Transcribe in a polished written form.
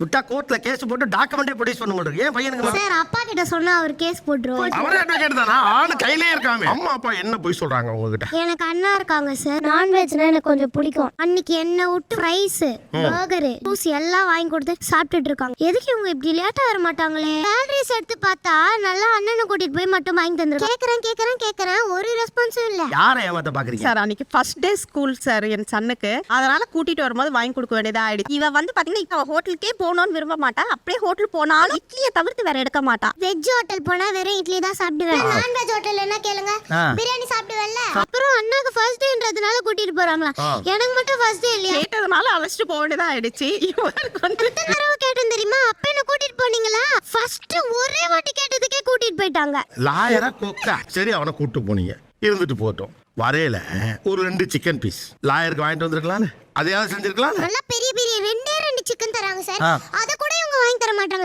விட்டா கோர்ட்ல கேஸ் போட்டு டாக்குமெண்டே ப்ரொடியூஸ் பண்ண மாட்டேங்க. ஏன் பையனுக்கு சார் அப்பா கிட்ட சொன்னா அவர் கேஸ் போட்டுருவாரு. அவரே அட்வொகேட் தானா? ஆளு கையிலே இருக்காமே. அம்மா அப்பா என்ன போய் சொல்றாங்க உங்ககிட்ட? எனக்கு அண்ணா இருக்காங்க சார். நான்வெஜ்னா எனக்கு கொஞ்சம் பிடிக்கும். அன்னைக்கு என்ன விட்டு ரைஸ் பர்கர் ஜூஸ் எல்லாம் வாங்கி கொடுத்து சாப்பிட்டுட்டு இருக்காங்க. எதுக்கு இவங்க இப்படி லேட்டா வர மாட்டாங்களே? சேலரிஸ் எடுத்து பார்த்தா நல்லா அண்ணனை கூட்டிட்டு போய் மட்டும் வாங்கி தந்துருக்கேன். கேக்குறேன் ஒரு ரெஸ்பான்ஸும் இல்ல. யாரை ஏமாத்த பாக்குறீங்க சார் அன்னைக்கு ஃபர்ஸ்ட் டே ஸ்கூல் சார் என் சன்னுக்கு, அதனால கூட்டிட்டு வரும்போது வாங்கி கொடுக்க வேண்டியதா ஆயிடுச்சு. இவ வந்து பாத்தீங்கன்னா இவ ஹோட்டலுக்கே போகணும்னு விரும்ப மாட்டா. அப்படியே ஹோட்டல் போனாலும் இட்லியை தவிர்த்து வேற எடுக்க மாட்டா. வெஜ் ஹோட்டல் போனா வெறும் இட்லி தான் சாப்பிடுவேன். நான்வெஜ் ஹோட்டல் என்ன கேளுங்க, பிரியாணி சாப்பிடுவேன்ல. அப்புறம் அண்ணாக்கு ஃபர்ஸ்ட் டேன்றதுனால கூட்டிட்டு போறாங்களா? எனக்கு மட்டும் ஃபர்ஸ்ட் டே இல்லையா? கேட்டதுனால அழைச்சிட்டு போக வேண்டியதா ஆயிடுச்சு. இவருக்கு வந்து தடவை கேட்டேன் தெரியுமா? அப்ப என்ன கூட்டிட்டு போனீங்களா? ஃபர்ஸ்ட் ஒரே வாட்டி கேட்டதுக்கே கூட்டிட்டு போயிட்டாங்க. லாயரா கொக்கா. சரி அவனை கூட்டு போனீங்க, இருந்துட்டு போட்டோம். வரையில ஒரு 2 சிக்கன் பீஸ் லாயருக்கு வாங்கிட்டு வந்திருக்கலாம். அதையாவது செஞ்சிருக்கலாம். நல்லா பெரிய பெரிய 2 சிக்கன் தராங்க சார். அத கூட இவங்க வாங்கி தர மாட்டாங்க.